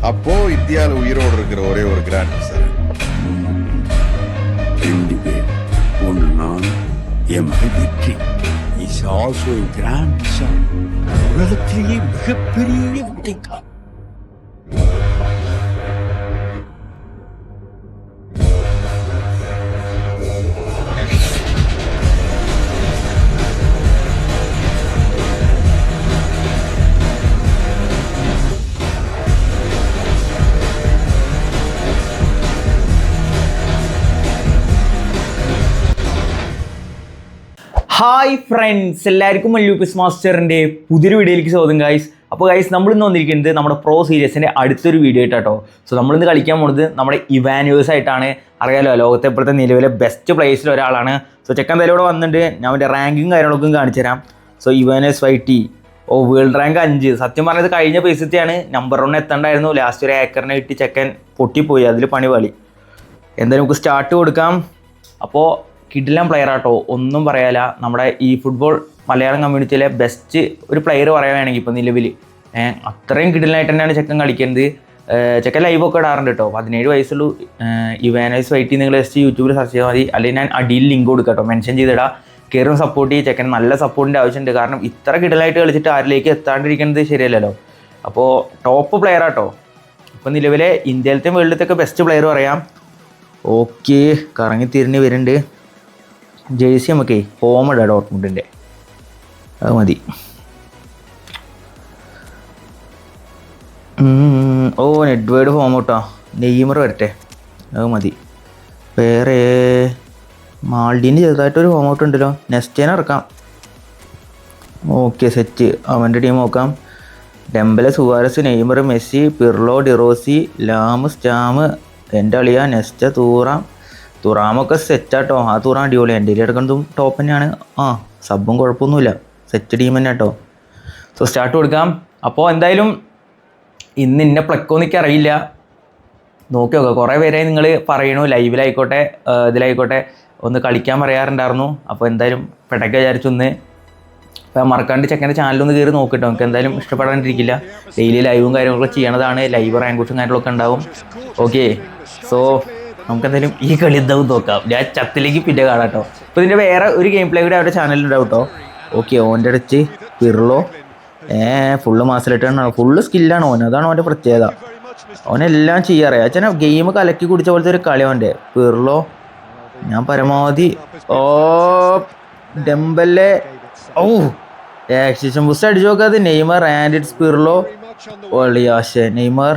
அப்போ இந்தியாவில் உயிரோடு இருக்கிற ஒரே ஒரு கிராண்ட் சார். 2 பேர், ஒன்று நான், என் மகன் Vetri. Is also grandson. உலகத்திலேயே மிகப்பெரிய வெற்றிக்காரன். ഹായ് ഫ്രണ്ട്സ്, എല്ലാവർക്കും മല്ലൂപ്പിസ് മാസ്റ്ററിൻ്റെ പുതിയൊരു വീഡിയോയിലേക്ക് സ്വാഗതം ഗൈസ്. അപ്പോൾ ഗൈസ്, നമ്മളിന്ന് വന്നിരിക്കുന്നത് നമ്മുടെ പ്രോ സീരീസിൻ്റെ അടുത്തൊരു വീഡിയോ ആയിട്ടോ. സോ നമ്മളിന്ന് കളിക്കാൻ പോകുന്നത് നമ്മുടെ ഇവാനുവേഴ്സ് ആയിട്ടാണ്. അറിയാലോ, ലോകത്തെ ഇപ്പോഴത്തെ നിലവിലെ ബെസ്റ്റ് പ്ലേയേഴ്സിൽ ഒരാളാണ്. സോ ചെക്കൻ എന്തായാലും ഇവിടെ വന്നിട്ട് ഞാൻ അവൻ്റെ റാങ്കിങ് കാര്യങ്ങളൊക്കെ കാണിച്ചു തരാം. സോ ഇവാനുവേഴ്സ് 5T വേൾഡ് റാങ്ക് 5. സത്യം പറഞ്ഞത് കഴിഞ്ഞ പേസത്തെയാണ് നമ്പർ 1 എത്തണ്ടായിരുന്നു. ലാസ്റ്റ് ഒരു ഏക്കറിനെ കിട്ടി ചെക്കൻ പൊട്ടിപ്പോയി, അതിൽ പണി പാളി. എന്തായാലും നമുക്ക് സ്റ്റാർട്ട് കൊടുക്കാം. അപ്പോൾ കിഡിലൻ പ്ലെയർ ആട്ടോ, ഒന്നും പറയാല. നമ്മുടെ ഈ ഫുട്ബോൾ മലയാളം കമ്മ്യൂണിറ്റിയിലെ ബെസ്റ്റ് ഒരു പ്ലെയർ പറയുകയാണെങ്കിൽ ഇപ്പോൾ നിലവിൽ അത്രയും കിഡിലായിട്ട് തന്നെയാണ് ചെക്കൻ കളിക്കുന്നത്. ചെക്കൻ ലൈവൊക്കെ ഇടാറുണ്ട് കേട്ടോ. 17 വയസ്സുള്ളൂ. ഇവാനുവേഴ്സ് 5T നിങ്ങൾ ജസ്റ്റ് യൂട്യൂബിൽ സെർച്ച് ചെയ്താൽ മതി. അല്ലെങ്കിൽ ഞാൻ അടിയിൽ ലിങ്ക് കൊടുക്കാം കേട്ടോ, മെൻഷൻ ചെയ്തിടാം. കയറും സപ്പോർട്ട് ചെയ്യും. ചെക്കൻ നല്ല സപ്പോർട്ടിൻ്റെ ആവശ്യമുണ്ട്. കാരണം ഇത്ര കിഡിലായിട്ട് കളിച്ചിട്ട് ആരിലേക്ക് എത്താണ്ടിരിക്കുന്നത് ശരിയല്ലല്ലോ. അപ്പോൾ ടോപ്പ് പ്ലെയർ ആട്ടോ. ഇപ്പോൾ നിലവിലെ ഇന്ത്യയിലത്തെ വേൾഡിലത്തെയൊക്കെ ബെസ്റ്റ് പ്ലെയർ പറയാം. ഓക്കെ, കറങ്ങി തിരിഞ്ഞ് വരുന്നുണ്ട്. ജേഴ്സി നമുക്ക് ഹോം ഇടാം, ഡോട്ട്മുണ്ടിൻ്റെ. അത് മതി. നെഡ്വേർഡ് ഹോം ഔട്ടാ. നെയ്മർ വരട്ടെ, അത് മതി. വേറെ മാൾഡീന് ചെറുതായിട്ടൊരു ഹോം ഔട്ട് ഉണ്ടല്ലോ. നെസ്റ്റേനെ ഇറക്കാം. Okay, set. അവൻ്റെ ടീം നോക്കാം. Dembele, Suarez, Neymar, Messi, Pirlo, De Rossi, Lahm, Stam, എൻ്റെ അളിയ, നെസ്റ്റ, തുറാമൊക്കെ സെറ്റാട്ടോ. ആ തുറാൻ അടിപൊളി. എൻ്റെ എടുക്കുന്നതും ടോപ്പ് തന്നെയാണ്. സബും കുഴപ്പമൊന്നുമില്ല. സെറ്റ് ടീം തന്നെ കേട്ടോ. സോ സ്റ്റാർട്ട് കൊടുക്കാം. അപ്പോൾ എന്തായാലും ഇന്ന് ഇന്ന പ്ലക്കോന്ന് എനിക്ക് അറിയില്ല, നോക്കി നോക്കാം. കുറേ പേരായി നിങ്ങൾ പറയണു, ലൈവിലായിക്കോട്ടെ ഇതിലായിക്കോട്ടെ ഒന്ന് കളിക്കാൻ പറയാറുണ്ടായിരുന്നു. അപ്പോൾ എന്തായാലും പെട്ടൊക്കെ വിചാരിച്ചൊന്ന് മറക്കാണ്ട് ചെക്കൻ്റെ ചാനലൊന്ന് കയറി നോക്കിട്ടോ. നമുക്ക് എന്തായാലും ഇഷ്ടപ്പെടാണ്ടിരിക്കില്ല. ഡെയിലി ലൈവും കാര്യങ്ങളൊക്കെ ചെയ്യണതാണ്. ലൈവ് റാങ്കുഷും കാര്യങ്ങളൊക്കെ ഉണ്ടാവും. ഓക്കെ, സോ നമുക്ക് എന്തായാലും ഈ കളി എന്താവും നോക്കാം. ഞാൻ ചത്തിലേക്ക് പിന്നെ കാണാം കേട്ടോ. അപ്പോൾ ഇതിൻ്റെ വേറെ ഒരു ഗെയിം പ്ലേ കൂടെ അവരുടെ ചാനലിലുണ്ടാവും കേട്ടോ. ഓക്കെ, ഓൻ്റെ അടുത്ത് പിർലോ ഫുള്ള് മാസിലിട്ടാണ്. ഫുള്ള് സ്കില്ലാണ് ഓൻ, അതാണ് ഓൻ്റെ പ്രത്യേകത. ഓനെല്ലാം ചെയ്യാറിയാം. അച്ഛനെ ഗെയിം കലക്കി കുടിച്ച പോലത്തെ ഒരു കളി ഓൻ്റെ. പിർലോ ഞാൻ പരമാവധി ഡെംബലെ ആക്സിഷൻ ബൂസ്റ്റ് അടിച്ചു നോക്കാതെ. Neymar and it's Pirlo. ഒളിയാശെ നെയ്മർ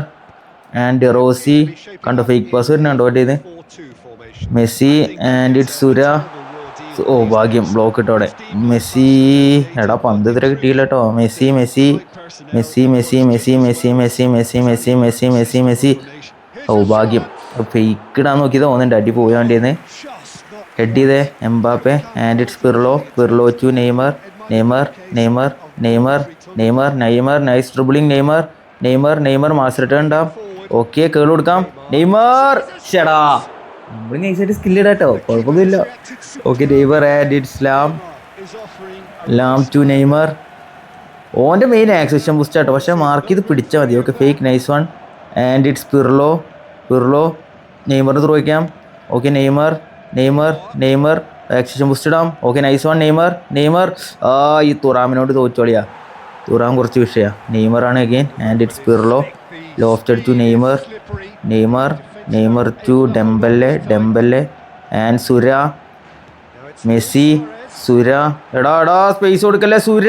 ആൻഡ് ഡിറോസി. കണ്ടോ, ഫേക്ക് പാസ് വരുന്നുണ്ടോ ഇത്. മെസ്സി ആൻഡ് ഇറ്റ് സുര. ഭാഗ്യം, ബ്ലോക്ക് ഇട്ടോടെ. മെസ്സി, എടാ പന്ത് ഇത്ര കിട്ടിയില്ല കേട്ടോ. Messi Messi Messi Messi Messi Messi Messi Messi Messi Messi Messi Messi. ഭാഗ്യം. ഫേക്ക് ഇടാൻ നോക്കിയത് തോന്നുന്നുണ്ട്. അടി പോയി വേണ്ടിയെന്ന്. ഹെഡ് ചെയ്തേ Mbappe and it's Pirlo to Neymar. Neymar nice dribbling. Neymar mass return ഉണ്ടാവും. ഓക്കെ, കേൾ കൊടുക്കാം. നെയ്മർ ഷെടാ, നമ്മൾ നൈസായിട്ട് സ്കില്ല് ഇടാട്ടോ, കുഴപ്പമൊന്നുമില്ല. Okay, Neymar and it's Lahm to Neymar. ഓൻ്റെ മെയിൻ ആക്സിഷൻ ബൂസ്റ്റ് ആട്ടോ, പക്ഷേ മാർക്ക് ചെയ്ത് പിടിച്ചാൽ മതി. Okay, fake nice one and it's Pirlo. നെയ്മറിന് ത്രൂ വയ്ക്കാം. ഓക്കെ, നെയ്മർ ആക്സിഷൻ ബൂസ്റ്റ് ഇടാം. Okay, nice one Neymar. ഈ തുറാമിനോട് തോറ്റോളിയാ. തുറാം കുറച്ച് വിഷയമാണ്. നെയ്മറാണ് again and it's Pirlo. Lofted to Neymar to Dembele and സുര. മെസ്സി, എടാ സ്പേസ് കൊടുക്കല്ലേ സുര.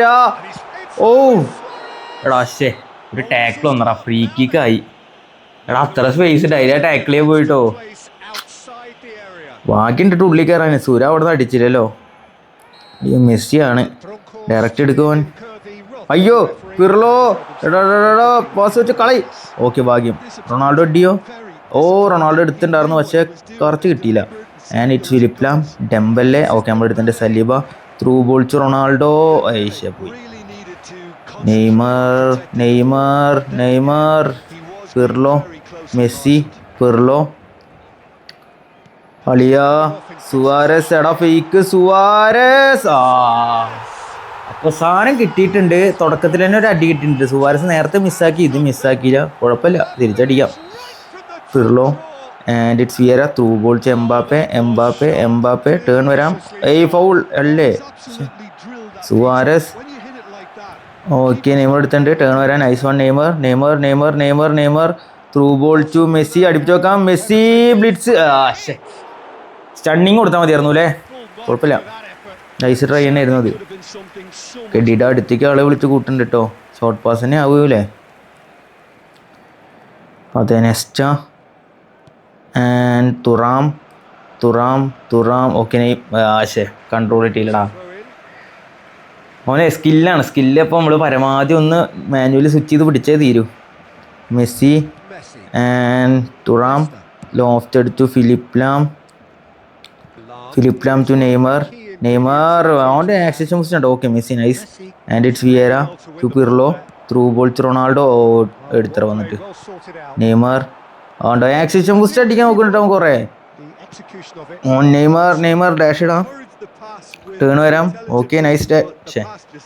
എടാ ശേ, ഒരു ടാക്കിൾ വന്നടാ, ഫ്രീ കിക്കായി. എടാ അത്ര സ്പേസ് ഉണ്ട്, അതിലെ ടാക്കിൾ ചെയ്യാൻ പോയിട്ടോ. ബാക്കി ഉണ്ടിട്ട് ഉള്ളിൽ കയറാൻ. സുര അവിടെ നിന്ന് അടിച്ചില്ലല്ലോ. മെസ്സിയാണ് ഡയറക്റ്റ് എടുക്കുവാൻ. അയ്യോ പിർലോ, എടാ പാസ് വെച്ച് കളി. ഓക്കെ, ഭാഗ്യം. റൊണാൾഡോ അടിയോ. റൊണാൾഡോ എടുത്തിട്ടുണ്ടായിരുന്നു, പക്ഷേ കുറച്ച് കിട്ടിയില്ല. And it's Philipp Lahm, Dembele. Okay, നമ്മൾ എടുത്തിൻ്റെ Saliba through ball to Ronaldo. ഐഷ്യ പോയി. നെയ്മർ പിർലോ, മെസ്സി, അളിയ സുവാരസ്. എടാ ഫേക്ക് സുവാരസ്. അപ്പോൾ സാധനം കിട്ടിയിട്ടുണ്ട്. തുടക്കത്തിൽ തന്നെ ഒരു അടി കിട്ടിയിട്ടുണ്ട്. സുവാരസ് നേരത്തെ മിസ്സാക്കി, ഇത് മിസ്സാക്കിയില്ല, കുഴപ്പമില്ല, തിരിച്ചടിക്കാം. Pirlo and it's Vieira through ball Mbappe turn വരാം. ഫൗൾ അല്ലേ? സുവാരസ് ഓക്കെ, നെയ്മർ എടുത്തിട്ടുണ്ട്. ടേൺ വരാൻ nice one. Neymar through ball to Messi. അടിപ്പിച്ച് നോക്കാം. Messi blitz. സ്റ്റണ്ണിങ് കൊടുത്താൽ മതിയായിരുന്നു അല്ലേ? കുഴപ്പമില്ല, നൈസ് ട്രൈ തന്നെ ആയിരുന്നു അത്. കെഡിയുടെ അടുത്തേക്ക് ആളെ വിളിച്ച് കൂട്ടുന്നുണ്ട് കേട്ടോ. ഷോർട്ട് പാസ് തന്നെ ആവുമല്ലേ? അതെ, Nesta and Thuram okay. Control കിട്ടിയില്ലടാ മോനെ. സ്കില്ല് അപ്പോൾ നമ്മൾ പരമാവധി ഒന്ന് മാനുവലി സ്വിച്ച് ചെയ്ത് പിടിച്ചേ തീരൂ. Messi and Thuram. ലോഫ്റ്റ് എടുത്തു. Philipp Lahm to Neymar. അവൻ്റെ ആക്സിഷൻ ബൂസ്റ്റ് ഉണ്ട്. Okay, Messi nice. And it's Vieira to Pirlo. Through ball to Ronaldo. എടുത്തറ വന്നിട്ട് നെയ്മർ. അവൻ്റെ ആക്സിഷൻ ബൂസ്റ്റ് അടിക്കാൻ നോക്കുന്നുണ്ടോ കുറേ. നെയ്മർ ഡാഷ് ഇടാം. ടേൺ വരാം. Okay, nice.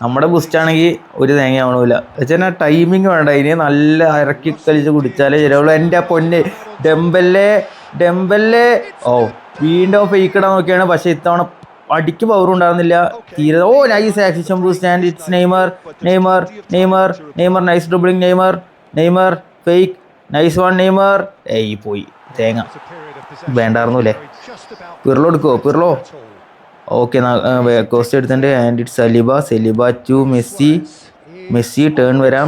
നമ്മുടെ ബൂസ്റ്റ് ആണെങ്കിൽ ഒരു തേങ്ങ ആവണമില്ല. വെച്ചാൽ ടൈമിങ് വേണ്ട, ഇനി നല്ല ഇറക്കി കളിച്ച് കുടിച്ചാലേ ശരിയാവുള്ളൂ. എൻ്റെ പൊന്നെ ഡെമ്പല്ലേ. വീണ്ടും ഫേക്കിടാൻ നോക്കിയാണ്, പക്ഷെ ഇത്തവണ അടിക്ക് പവർ ഉണ്ടായിരുന്നില്ല തീരെ. നൈസ് ആക്സിഷൻ boost and it's Neymar nice dribbling. Neymar fake nice one. Neymar പോയി തേങ്ങ, വേണ്ടായിരുന്നു അല്ലേ? പിർലോ എടുക്കുമോ? പിർലോ ഓക്കെ, കോസ്റ്റ് എടുത്തിട്ടുണ്ട്. And it's Saliba to Messi turn വരാം.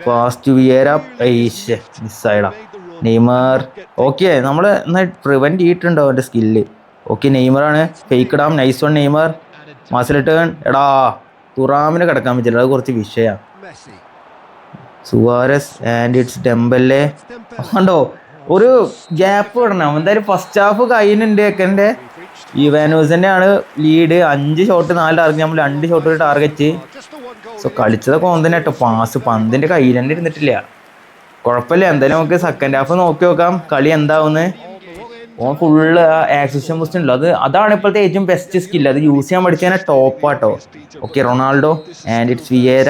Pass to Vieira. മിസ്സായടാ. നെയ്മർ ഓക്കെ, നമ്മൾ എന്നാൽ പ്രിവെൻറ്റ് ചെയ്തിട്ടുണ്ടോ അവൻ്റെ സ്കില്ല്. ഓക്കെ, നെയ്മറാണ്. ഫേക്ക് ഇടാം. Nice one Neymar. മാസിൽ ടേൺ. എടാ തുറാമിന് കിടക്കാൻ പറ്റില്ല, അത് കുറച്ച് വിഷയമാണ്. Suarez and it's Dembele. കണ്ടോ, ഒരു ഗ്യാപ്പ് ഇടണം എന്തായാലും. ഫസ്റ്റ് ഹാഫ് കഴിഞ്ഞിട്ടുണ്ട്. എൻ്റെ ഇവാനോസിൻ്റെ ആണ് ലീഡ്. 5 ഷോട്ട് 4 ടാർഗറ്റ്, നമ്മൾ 2 ഷോട്ട് ടാർഗറ്റ്. സോ കളിച്ചതൊക്കെ ഒന്നന്നെ കേട്ടോ. പാസ് പന്തിൻ്റെ കയ്യിൽ തന്നെ ഇരുന്നിട്ടില്ല. കുഴപ്പമില്ല, എന്തായാലും നമുക്ക് സെക്കൻഡ് ഹാഫ് നോക്കി നോക്കാം കളി എന്താവുന്നത്. ഓൻ ഫുള്ള് ആക്സിഷൻ ബൂസ്റ്റ് ഉണ്ടല്ലോ, അതാണ് ഇപ്പോഴത്തെ ഏറ്റവും ബെസ്റ്റ് സ്കില്ല്. അത് യൂസ് ചെയ്യാൻ പഠിച്ചു കഴിഞ്ഞാൽ ടോപ്പാട്ടോ. Okay, Ronaldo and it's Vieira.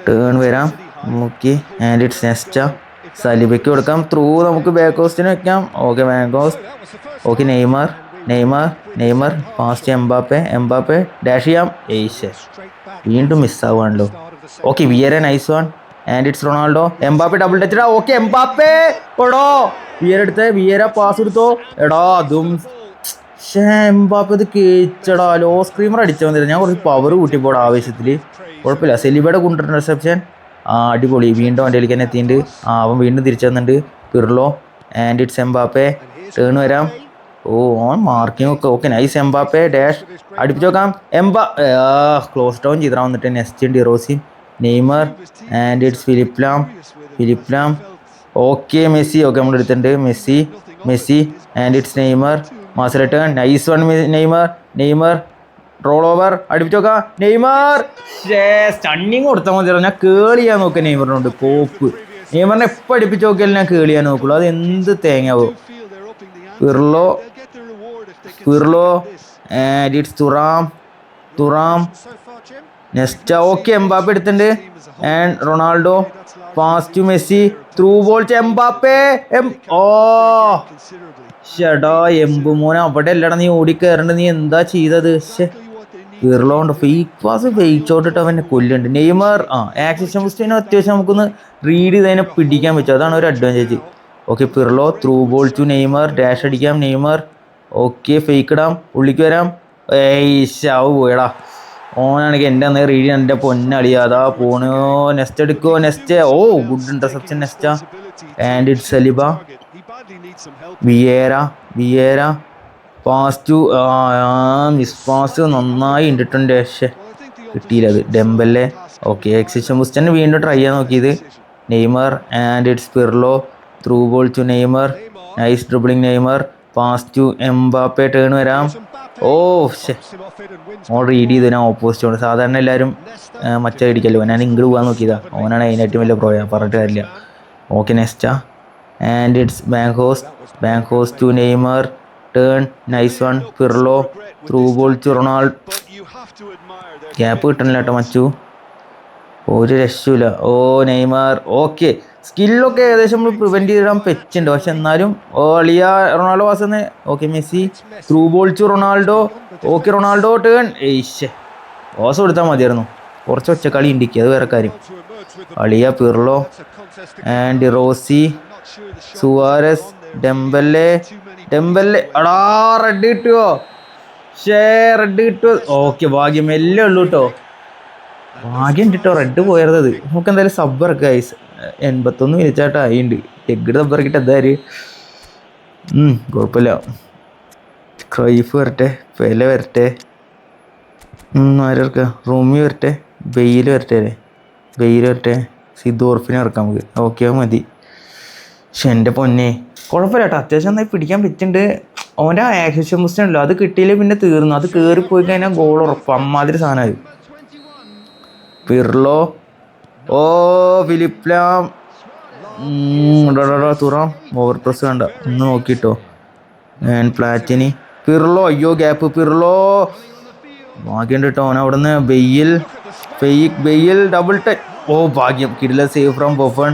Turn വരാം. Okay, and it's Nesta. സലിബയ്ക്ക് കൊടുക്കാം. ത്രൂ നമുക്ക് ബാക്ക് പോസ്റ്റിന് വെക്കാം. Okay, back post. Okay, Neymar fast. Mbappe dash ചെയ്യാം. വീണ്ടും മിസ്സാവാണല്ലോ. Okay, Vieira nice one. And it's Ronaldo. Mbappe double touch. Okay, Mbappe എടോ വിയേര എടുത്ത്. വിയേര പാസ് എടുത്തോ. എടാ അതും എംബാപ്പെ ഇത് കേച്ചടാ. ലോ സ്ക്രീമർ അടിച്ചാൽ മതി. ഞാൻ കുറച്ച് പവർ കൂട്ടിപ്പോടാ ആവേശത്തിൽ. കുഴപ്പമില്ല. സെലിബയുടെ കൊണ്ടർ റിസപ്ഷൻ അടിപൊളി. വീണ്ടും അവൻ്റെ കളിക്കാൻ എത്തിയിട്ടുണ്ട്. അവൻ വീണ്ടും തിരിച്ചു വന്നിട്ടുണ്ട്. Pirlo and it's Mbappe. Turn വരാം. ഓൺ മാർക്കിംഗ് ഒക്കെ. Okay, nice. എംബാപ്പെ ഡാഷ് അടിപ്പിച്ച് നോക്കാം. ക്ലോസ് ഡൗൺ ചെയ്താൽ വന്നിട്ട് Nesta De Rossi. Neymar and it's Philipp Lahm. Okay, Messi. Okay, നമ്മൾ എടുത്തിട്ടുണ്ട്. Messi and it's Neymar. Mass return. Nice one Neymar roll over. അടിപ്പിച്ച് നോക്കാം. നെയ്മർ സ്റ്റണ്ണിങ് കൊടുത്താൽ മതി. ഞാൻ കേൾ ചെയ്യാൻ നോക്കാം നെയ്മറിനോട്. കോപ്പ് നെയ്മറിനെ എപ്പോൾ അടിപ്പിച്ച് നോക്കിയാലും ഞാൻ കേൾ ചെയ്യാൻ നോക്കുള്ളൂ. അത് എന്ത് തേങ്ങാവോ. Pirlo and it's Thuram Nesta. Okay, Mbappe എടുത്തിട്ടുണ്ട്. And Ronaldo pass to Messi. Through ball Mbappe. ഷെടാ എംബുമോനെ അവിടെ അല്ലടാ നീ ഓടിക്കയറണ്ട്. നീ എന്താ ചെയ്തത്? പിർലോ ഉണ്ട്. ഫേക്ക് പാസ് ഫേക്ക് ഷോട്ട് ഇട്ട് അവനെ കൊല്ലുന്നുണ്ട്. നെയ്മർ ആക്സിഷൻ ബൂസ്റ്റിനെ അത്യാവശ്യം നമുക്കൊന്ന് റീഡ് ചെയ്തതിനെ പിടിക്കാൻ പറ്റും. അതാണ് ഒരു advantage. Okay, Pirlo through ball to Neymar. Dash അടിക്കാം. നെയ്മർ ഓക്കെ, ഫേക്ക് ഇടാം. ഉള്ളിക്ക് വരാം. ഷാവ് പോയടാ. ഓനാണെങ്കിൽ എൻ്റെ അന്ന് റീഡ് ചെയ്യാൻ എൻ്റെ പൊന്നളിയാ. അതാ പോണോ. നെസ്റ്റ് എടുക്കോ. Good interception Nesta. And it's Saliba. Vieira pass to miss pass നന്നായി ഇട്ടിട്ടുണ്ട്. കിട്ടിയില്ല അത്. ഡെമ്പല്ലേ. ഓക്കെ, എക്സിഷൻ ബൂസ്റ്റ് തന്നെ വീണ്ടും ട്രൈ ചെയ്യാൻ നോക്കിയത്. Neymar and it's Pirlo. Through ball to Neymar. Nice dribbling Neymar. Pass to Mbappe. Turn വരാം. ഓൺ റീഡ് ചെയ്ത് ഞാൻ ഓപ്പോസിറ്റ് ആണ്. സാധാരണ എല്ലാവരും മറ്റേ അടിക്കല്ലോ. ഞാൻ ഇങ്ങോട്ട് പോകാൻ നോക്കിയതാ. ഓനാണ് അതിനായിട്ടും വലിയ പ്രോയാ, പറഞ്ഞിട്ട് കാര്യമില്ല. Okay, Nesta and it's bank hose to Neymar. Turn nice one. Pirlo through ball to Ronaldo. Gap കിട്ടണില്ല കേട്ടോ മച്ചു, ഒരു രക്ഷയില്ല. ഓ നെയ്മർ, ഓക്കെ സ്കില്ലൊക്കെ ഏകദേശം നമ്മൾ പ്രിവെൻറ്റ് ചെയ്തിടാൻ പറ്റുന്നുണ്ട്. പക്ഷെ എന്നാലും അളിയ Ronaldo pass okay, Messi through ball to Ronaldo. Okay Ronaldo turn, ഏയ്ഷേ പാസ് കൊടുത്താൽ മതിയായിരുന്നു. കുറച്ച് ഒച്ചക്കളി ഇണ്ടിക്കുക, അത് വേറെ കാര്യം. അളിയ Pirlo and Rossi, Suarez, Dembele അടാ റെഡ് കിട്ടുമോ? റെഡ് കിട്ടുമോ? ഓക്കെ ഭാഗ്യം, എല്ലാം ഉള്ളൂ കേട്ടോ, ഭാഗ്യം കിട്ടോ റെഡ് പോയത്. നമുക്ക് എന്തായാലും സബ് ഇറക്കുക ഗൈസ്. 81 മിനിറ്റായിട്ട് ആയിണ്ട്. എഗ്ഡ് സബ് ഇറക്കിയിട്ട് എന്തായാലും കുഴപ്പമില്ല. ക്രൈഫ് വരട്ടെ, പെല വരട്ടെ, ആരിറക്കുക, റൂമി വരട്ടെ, ബെയിൽ വരട്ടെ അല്ലേ, ബെയിൽ വരട്ടെ, സിദോർഫിനെ ഇറക്കാം നമുക്ക്. ഓക്കെ മതി. പക്ഷെ എൻ്റെ പൊന്നെ കുഴപ്പമില്ല കേട്ടോ, അത്യാവശ്യം നന്നായി പിടിക്കാൻ പറ്റുന്നുണ്ട്. അവൻ്റെ ആ ആക്ഷൻ ബൂസ്റ്റ് ഉണ്ടല്ലോ, അത് കിട്ടിയില്ലേ പിന്നെ തീർന്നു. അത് കയറിപ്പോയി കഴിഞ്ഞാൽ ഗോൾ ഉറപ്പ്, അമ്മാതിരി സാധനമായി. പിർലോ, ഓ ഫിലിപ്പ് ലാം, തുറാം ഓവർ പ്രസ് വേണ്ട, ഒന്ന് നോക്കിട്ടോ. പ്ലാറ്റിനി, പിർലോ, അയ്യോ ഗ്യാപ്പ്, പിർലോ ഭാഗ്യമുണ്ട് കേട്ടോ അവൻ. അവിടെ നിന്ന് ബെയിൽ ഡബിൾ ടച്ച്, ഓ ഭാഗ്യം, കിടില save from Buffon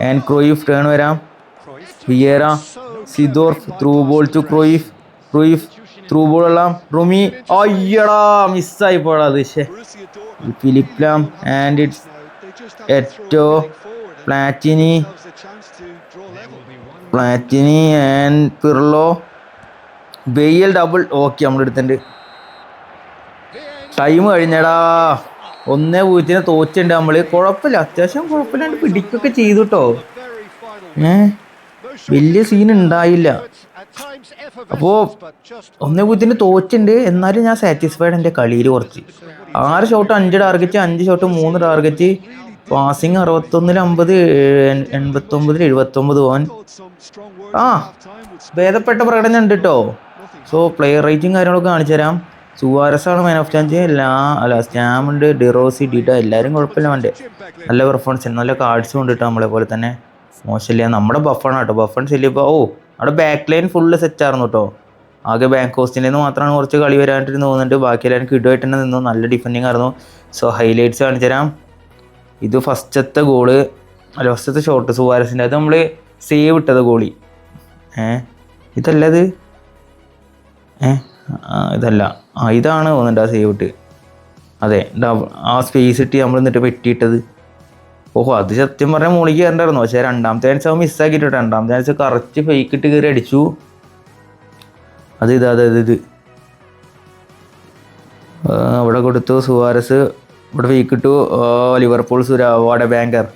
and Cruyff. Turn വരാം, Vieira, Seedorf, through ball to Cruyff through ball എല്ലാം റുമി, അയ്യടാ മിസ്സായി പോടാ അത്. Philipp Lahm and it's Eto'o, Platini and Pirlo, Bale double. Okay നമ്മളെടുത്തിട്ടുണ്ട്. ടൈം കഴിഞ്ഞടാ, 1-0 തോറ്റുണ്ട് നമ്മൾ. കുഴപ്പമില്ല, അത്യാവശ്യം കുഴപ്പമില്ലാണ്ട് പിടിക്കൊക്കെ ചെയ്തു കേട്ടോ. വലിയ സീൻ ഉണ്ടായില്ല. അപ്പോൾ 1-0 തോറ്റുണ്ട്, എന്നാലും ഞാൻ സാറ്റിസ്ഫൈഡ് എൻ്റെ കളിയിൽ. കുറച്ച് 6 shot 5 target, 5 shot 3 target, passing 61-ൽ 50, 89-ൽ 79 പോകാൻ. ഭേദപ്പെട്ട പ്രകടനം ഉണ്ട് കേട്ടോ. സോ പ്ലെയർ റേറ്റിംഗ് കാര്യങ്ങളൊക്കെ കാണിച്ചു തരാം. സുവാരസാണ് മാൻ ഓഫ് ചാൻസ്, സ്റ്റാമുണ്ട്, ഡിറോസി, ഡിഡ, എല്ലാവരും കുഴപ്പമില്ല. അവൻ്റെ നല്ല പെർഫോമൻസ്, നല്ല കാർഡ്സും ഉണ്ട് കേട്ടോ. നമ്മളെ പോലെ തന്നെ മോശമില്ല. നമ്മുടെ ബഫണാണ് കേട്ടോ, ബഫൺ ശല്യപ്പോൾ. അവിടെ ബാക്ക് ലൈൻ ഫുള്ള് സെറ്റായിരുന്നു കേട്ടോ. ആകെ ബാങ്ക് കോസ്റ്റിൻ്റെ നിന്ന് മാത്രമാണ് കുറച്ച് കളി വരാനായിട്ട് തോന്നുന്നുണ്ട്. ബാക്കിയെല്ലാവരും കിടുമായിട്ട് തന്നെ നിന്നു, നല്ല ഡിഫെൻഡിങ് ആയിരുന്നു. സോ ഹൈലൈറ്റ്സ് കാണിച്ചു തരാം. ഇത് ഫസ്റ്റത്തെ ഗോള്, ഫസ്റ്റത്തെ ഷോട്ട് സുവാരസിൻ്റെ. അത് നമ്മൾ സേവ് ഇട്ടത് ഗോളി. ഇതല്ലത്, ഇതല്ല, ഇതാണ് തോന്നുന്നുണ്ട് ആ സേവ് ഇട്ട്. അതെ, ആ സ്പേസ് ഇട്ട് നമ്മൾ എന്നിട്ട് പെട്ടിയിട്ടത്. ഓഹോ, അത് സത്യം പറഞ്ഞാൽ മോളിക്ക് കയറണ്ടായിരുന്നു. പക്ഷേ രണ്ടാമത്തെ ചാൻസ് അവൻ മിസ്സാക്കിയിട്ടോ. രണ്ടാമത്തെ ചാൻസ് കറക്റ്റ് ഫേക്ക് ഇട്ട് കയറി അടിച്ചു. അത് ഇത് അവിടെ കൊടുത്തു. സുവാരസ് ഇവിടെ ഫേക്ക് ഇട്ടു. ലിവർപൂൾ വാട ബാങ്കർ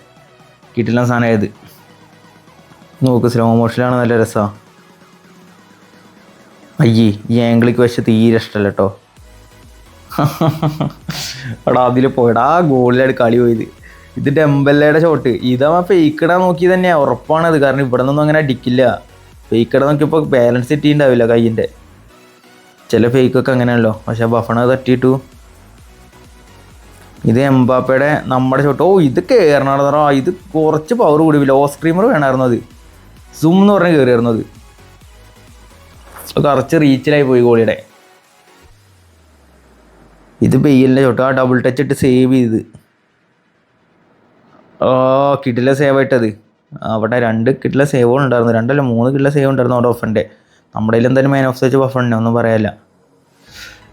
കിട്ടില്ല സാധനമായത്. നോക്ക്, സ്ലോ മോഷനിലാണ്, നല്ല രസമാണ്. അയ്യേ, ഈ ആംഗിളിക്ക് പക്ഷെ തീരെ ഇഷ്ടമല്ല കേട്ടോ. എടാ അതിൽ പോയടാ, ആ ഗോളിലാണ് കളി പോയത്. ഇത് ഡെമ്പല്ലയുടെ ഷോട്ട്. ഇതാ ഫേക്കിടാൻ നോക്കി തന്നെയാണ്, ഉറപ്പാണത്. കാരണം ഇവിടെ നിന്നൊന്നും അങ്ങനെ അടിക്കില്ല. ഫേക്കിടാൻ നോക്കിയപ്പോൾ ബാലൻസ് കിട്ടിയിട്ടുണ്ടാവില്ല കൈയിൻ്റെ. ചില ഫേക്കൊക്കെ അങ്ങനെയാണല്ലോ. പക്ഷെ ബഫണ തട്ടിയിട്ടു. ഇത് എംബാപ്പയുടെ നമ്മുടെ ഷോട്ട്. ഇത് കയറണോ, ഇത് കുറച്ച് പവർ കൂടിയില്ല. ഓസ്ക്രീമർ വേണമായിരുന്നു. അത് സൂം എന്ന് പറഞ്ഞ് കയറിയായിരുന്നത്. കുറച്ച് റീച്ചിലായി പോയി ഗോളിയുടെ. ഇത് ബെയിലിൻ്റെ ഷോട്ട്. ആ ഡബിൾ ടച്ച് ഇട്ട് സേവ് ചെയ്ത്. കിട്ടില്ല സേവ് ആയിട്ടത്. അവിടെ 2 കിട്ടില്ല സേവുകൾ ഉണ്ടായിരുന്നു. 2 അല്ല 3 കിട്ടില്ല സേവ് ഉണ്ടായിരുന്നു അവിടെ ബഫൻ്റെ. നമ്മുടെ കയ്യിൽ എന്തായാലും മാൻ ഓഫ് ദ മാച്ച് ബഫണ്ട്, ഒന്നും പറയാനില്ല.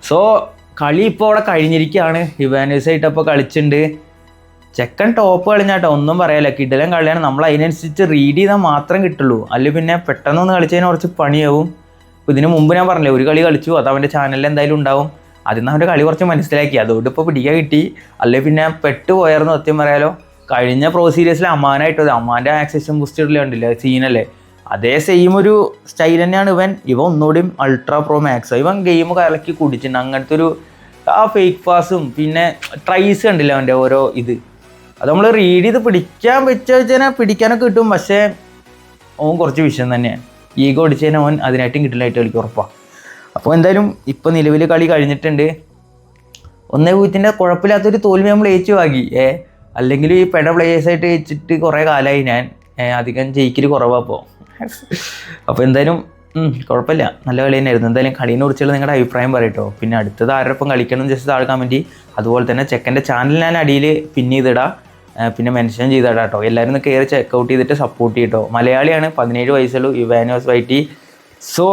സോ കളി ഇപ്പോൾ അവിടെ കഴിഞ്ഞിരിക്കുകയാണ്. ഇവാനുസായിട്ടപ്പോൾ കളിച്ചിട്ടുണ്ട്. ചെക്കൻ ടോപ്പ് കളിഞ്ഞാട്ടോ, ഒന്നും പറയാനില്ല. കിടിലൻ കളിയാണ്. നമ്മൾ അതിനനുസരിച്ച് റീഡ് ചെയ്താൽ മാത്രം കിട്ടുള്ളൂ. അല്ലെങ്കിൽ പിന്നെ പെട്ടെന്നൊന്ന് കളിച്ചതിന് കുറച്ച് പണിയാവും. അപ്പോൾ ഇതിന് മുമ്പ് ഞാൻ പറഞ്ഞില്ലേ, ഒരു കളി കളിച്ചു, അത് അവൻ്റെ ചാനലിൽ എന്തായാലും ഉണ്ടാവും. അതിൽ നിന്ന് അവൻ്റെ കളി കുറച്ച് മനസ്സിലാക്കി. അതുകൊണ്ട് ഇപ്പോൾ പിടിക്കാൻ കിട്ടി. അല്ലെങ്കിൽ പിന്നെ പെട്ടുപോയായിരുന്നു സത്യം പറയാലോ. കഴിഞ്ഞ പ്രോ സീരീസിൽ അമ്മാനായിട്ടത്, അമ്മാൻ്റെ ആക്സഷൻ ബൂസ്റ്റ് കണ്ടില്ല സീനല്ലേ, അതേ സെയിം ഒരു സ്റ്റൈൽ തന്നെയാണ് ഇവൻ ഒന്നുകൂടിയും അൾട്രാ പ്രോ മാക്സ്. ഇവൻ ഗെയിം കലക്കി കുടിച്ചിട്ടുണ്ട്. അങ്ങനത്തെ ഒരു ആ ഫേക്ക് പാസും പിന്നെ ട്രൈസ് കണ്ടില്ല അവൻ്റെ ഓരോ ഇത്. അത് നമ്മൾ റീഡ് ചെയ്ത് പിടിക്കാൻ വെച്ചാൽ പിടിക്കാനൊക്കെ കിട്ടും. പക്ഷേ ഓൻ കുറച്ച് വിഷയം തന്നെയാണ്. ഈഗോ അടിച്ച് കഴിഞ്ഞാൽ ഓൻ അതിനായിട്ടും കിട്ടില്ലായിട്ട് കളിക്കും ഉറപ്പാണ്. അപ്പോൾ എന്തായാലും ഇപ്പോൾ നിലവിൽ കളി കഴിഞ്ഞിട്ടുണ്ട്. 1-0 കുഴപ്പമില്ലാത്തൊരു തോൽവി നമ്മൾ ഏറ്റുവാങ്ങി. അല്ലെങ്കിൽ ഈ പെട പ്ലേയേഴ്സായിട്ട് വെച്ചിട്ട് കുറേ കാലമായി ഞാൻ. അധികം ജയിക്കൽ കുറവാണ് അപ്പോൾ. എന്തായാലും കുഴപ്പമില്ല, നല്ല കളി തന്നെയായിരുന്നു. എന്തായാലും കളീനെ കുറിച്ചുള്ള നിങ്ങളുടെ അഭിപ്രായം പറയട്ടോ. പിന്നെ അടുത്തത് ആരോടൊപ്പം കളിക്കണം ജസ്റ്റ് താഴെ കമൻറ്റ്. അതുപോലെ തന്നെ ചെക്കൻ്റെ ചാനൽ ഞാൻ അടിയിൽ പിൻ ചെയ്തിടാം, പിന്നെ മെൻഷൻ ചെയ്തിടാം കേട്ടോ. എല്ലാവരും ഒന്ന് കയറി ചെക്കൗട്ട് ചെയ്തിട്ട് സപ്പോർട്ട് ചെയ്യട്ടോ. മലയാളിയാണ്, 17 വയസ്സുള്ളൂ, ഇവാനിയോസ് വൈറ്റി. So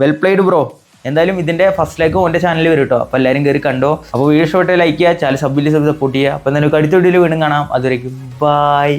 well played bro. എന്തായാലും ഇതിൻ്റെ ഫസ്റ്റ് ലൈക്ക് ഓൻ്റെ ചാനലിൽ വരും കേട്ടോ. അപ്പോൾ എല്ലാവരും കയറി കണ്ടോ. അപ്പോൾ വീഡിയോ ഷോട്ട് ലൈക്ക് ചെയ്യുക, ചാനൽ സബ്ബിൽ സപ്പോർട്ട് ചെയ്യുക. അപ്പോൾ എന്തായാലും അടുത്ത വീഡിയോയിൽ വീണ്ടും കാണാം. അതുവരേക്കും ബൈ.